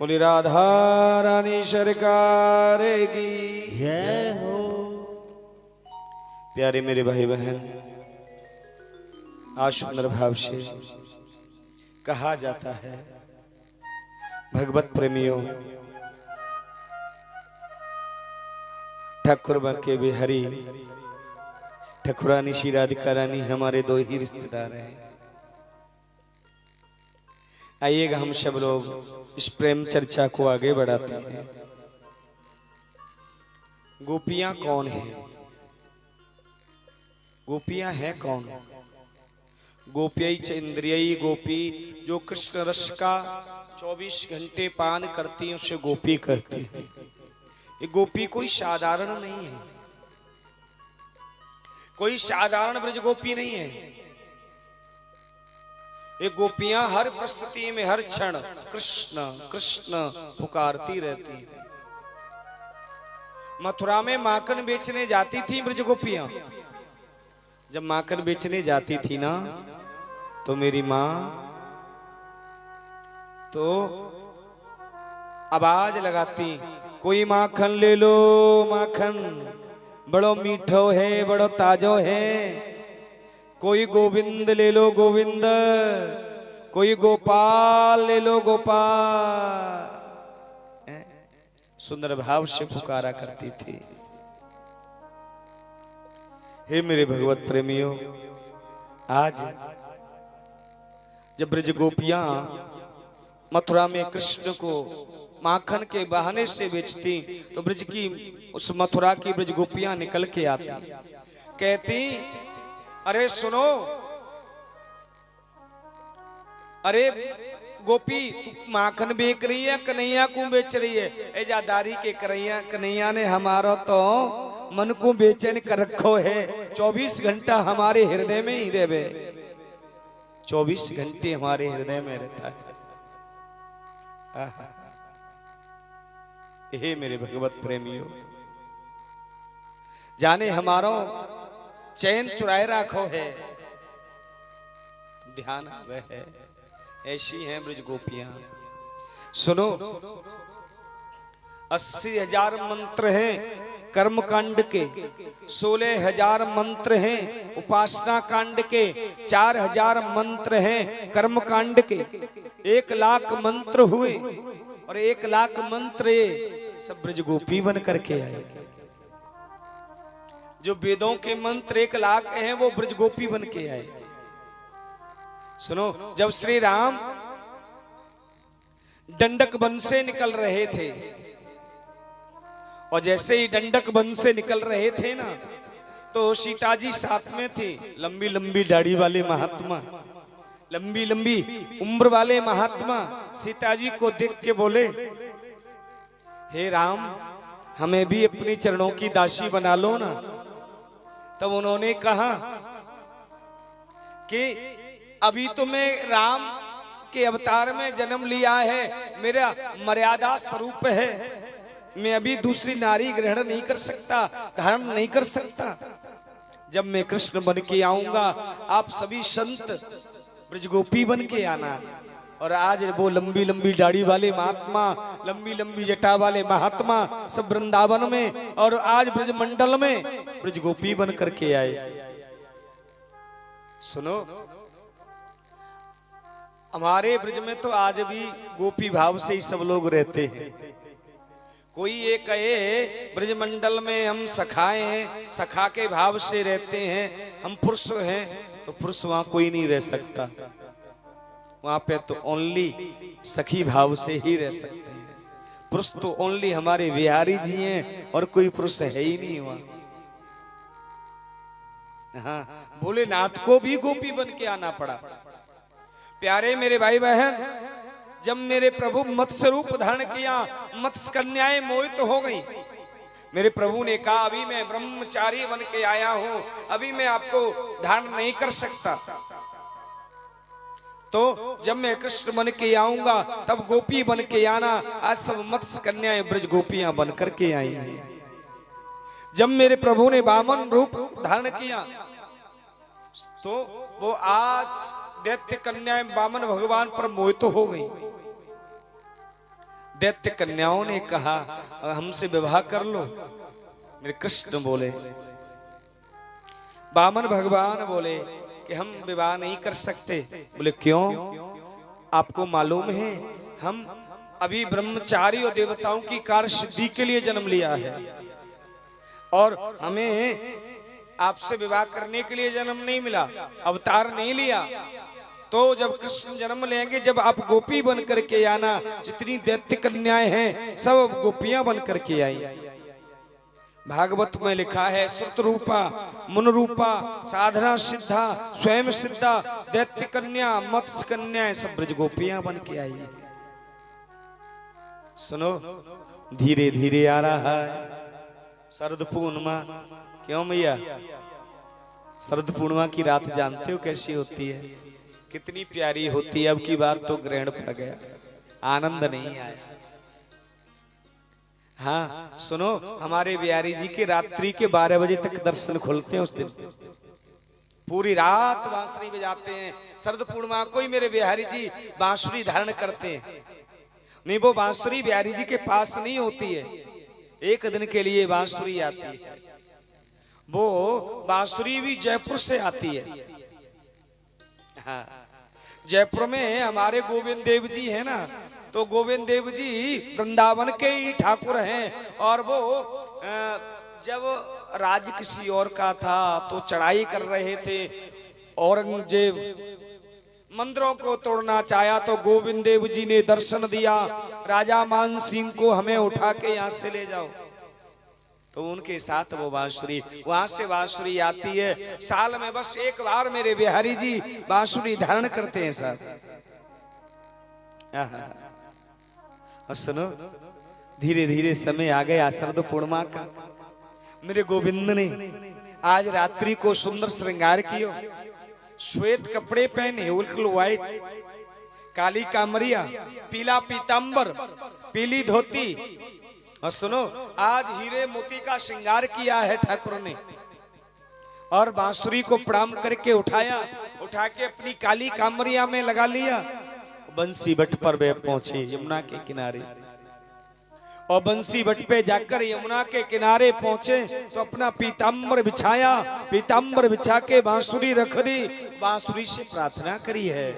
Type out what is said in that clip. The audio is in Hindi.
बोली राधा रानी सरकार की जय हो। प्यारे मेरे भाई बहन, आज सुंदर भाव से कहा जाता है भगवत प्रेमियों, ठाकुर बाके बिहारी ठाकुरानी श्री राधिका रानी हमारे दो ही रिश्तेदार हैं। आइएगा हम सब लोग इस प्रेम चर्चा को आगे बढ़ाते हैं। गोपियां कौन है? गोपियां हैं कौन? गोप्यई च इंद्रियई गोपी, जो कृष्ण रस का 24 घंटे पान करती है उसे गोपी कहती है। ये गोपी कोई साधारण नहीं है, कोई साधारण ब्रज गोपी नहीं है। ये गोपियां हर परिस्थिति में हर क्षण कृष्ण कृष्ण पुकारती रहती है। मथुरा में माखन बेचने जाती थी ब्रज गोपियां। जब माखन बेचने जाती थी ना, तो मेरी माँ तो आवाज लगाती, कोई माखन ले लो, माखन बड़ो मीठो है, बड़ो ताजो है। कोई गोविंद ले लो, गोविंद, कोई गोपाल ले लो, गोपाल। सुंदर भाव से पुकारा करती थी। हे मेरे भगवत प्रेमियों, आज जब ब्रज गोपियां मथुरा में कृष्ण को माखन के बहाने से बेचती, तो ब्रज की उस मथुरा की ब्रज गोपियां निकल के आती, कहती, अरे सुनो, अरे गोपी माखन बेच रही है, कन्हैया को बेच रही है। एजादारी के कन्हैया ने हमारा तो मन को बेचैन कर रखो है। 24 घंटा हमारे हृदय में ही रहे, 24 घंटे हमारे हृदय में रहता है। हे मेरे भगवत प्रेमियों, जाने हमारो चैन चुराए रखो है, ध्यान आवे है। ऐसी हैं ब्रज गोपियां। सुनो, 80,000 मंत्र हैं कर्म कांड के, 16,000 मंत्र हैं उपासना कांड के, 4,000 मंत्र हैं कर्म कांड के। 1 लाख मंत्र हुए, और 1 लाख मंत्र सब ब्रज गोपी बन करके आए। जो वेदों के मंत्र 1 लाख हैं, वो ब्रज गोपी बन के आए। सुनो, जब श्री राम दंडक वन से निकल रहे थे, और जैसे ही दंडक वन से निकल रहे थे ना, तो सीता जी साथ में थी। लंबी लंबी दाढ़ी वाले महात्मा, लंबी लंबी उम्र वाले महात्मा सीता जी को देख के बोले, हे राम, हमें भी अपनी चरणों की दासी बना लो ना। तब उन्होंने कहा कि अभी तो मैं राम के अवतार में जन्म लिया है, मेरा मर्यादा स्वरूप है, मैं अभी दूसरी नारी ग्रहण नहीं कर सकता, धारण नहीं कर सकता। जब मैं कृष्ण बन के आऊंगा, आप सभी संत ब्रजगोपी बन के आना। और आज वो लंबी लंबी दाढ़ी वाले महात्मा, लंबी लंबी जटा वाले महात्मा सब वृंदावन में और आज ब्रजमंडल में ब्रजगोपी बन करके आए। सुनो, हमारे ब्रज में तो आज भी गोपी भाव से ही सब लोग रहते हैं। कोई ये कहे ब्रजमंडल में हम सखाए हैं, सखा के भाव से रहते हैं, हम पुरुष हैं, तो पुरुष वहां कोई नहीं रह सकता। वहां पे तो ओनली सखी भाव से ही रह सकते हैं। पुरुष तो ओनली हमारे बिहारी जी हैं, और कोई पुरुष है ही नहीं वहां। हाँ, भोलेनाथ को भी गोपी बन के आना पड़ा। प्यारे मेरे भाई बहन, जब मेरे प्रभु मत्स्य रूप धारण किया, मत्स्य कन्याएं मोहित हो गई। मेरे प्रभु ने कहा, अभी मैं ब्रह्मचारी बन के आया हूं, अभी मैं आपको धारण नहीं कर सकता। तो जब मैं कृष्ण बन के आऊंगा, तब गोपी बन के आना। आज सब मत्स्य कन्याएं ब्रज गोपियां बन करके आई हैं। जब मेरे प्रभु ने वामन रूप धारण किया, तो वो आज दैत्य कन्याएं वामन भगवान पर मोहित हो गई। दैत्य कन्याओं ने कहा हमसे विवाह कर लो। मेरे कृष्ण बोले, वामन भगवान बोले कि हम विवाह नहीं कर सकते। बोले क्यों? आपको मालूम है हम अभी ब्रह्मचारी और देवताओं की कार्य सिद्धि के लिए जन्म लिया है और हमें आपसे विवाह करने के लिए जन्म नहीं मिला, अवतार नहीं लिया। तो जब कृष्ण जन्म लेंगे, जब आप गोपी बन करके आना, जितनी दैत्य कन्याएं हैं सब गोपियां बन करके आई। भागवत में लिखा है श्रुत रूपा मुन रूपा साधना सिद्धा स्वयं सिद्धा दैत्य कन्या मत्स्य कन्या सब ब्रज गोपियां बन के आई। सुनो, धीरे धीरे आ रहा है शरद पूर्णिमा। क्यों मैया? शरद पूर्णिमा की रात जानते हो कैसी होती है, कितनी प्यारी होती है। अब की बार तो ग्रहण पड़ गया, आनंद नहीं आया। हाँ सुनो, हमारे बिहारी जी के रात्रि के 12 बजे तक दर्शन खुलते हैं। उस दिन पूरी रात बांसुरी बजाते हैं। शरद पूर्णिमा को ही मेरे बिहारी जी बांसुरी धारण करते हैं। नहीं, वो बांसुरी बिहारी जी के पास नहीं होती है, एक दिन के लिए बांसुरी आती है। वो बांसुरी भी जयपुर से आती है। हाँ, जयपुर में हमारे गोविंद देव जी है ना, तो गोविंद देव जी वृंदावन के ही ठाकुर हैं। और वो जब राज्य किसी और का था तो चढ़ाई कर रहे थे, औरंगजेब मंदिरों को तोड़ना चाहा तो गोविंद देव जी ने दर्शन दिया, राजा मान सिंह को हमें उठा के यहाँ से ले जाओ। तो उनके साथ वो बांसुरी, वहां से बांसुरी आती है। साल में बस एक बार मेरे बिहारी जी बांसुरी धारण करते हैं साहब। और सुनो, धीरे धीरे समय आ गया शरद पूर्णिमा का। मेरे गोविंद ने आज रात्रि को सुंदर श्रृंगार किया, श्वेत कपड़े पहने, बिल्कुल व्हाइट, काली कामरिया, पीला पीतांबर, पीली धोती। और सुनो, आज हीरे मोती का श्रृंगार किया है ठाकुर ने। और बांसुरी को प्रणाम करके उठाया, उठा के अपनी काली कामरिया में लगा लिया। बंसी बट पर वे पहुंचे यमुना के किनारे। और बंसी बट पे जाकर यमुना के किनारे पहुंचे तो अपना पीतांबर बिछाया, पीतांबर बिछा के बांसुरी रख दी, बांसुरी से प्रार्थना करी है।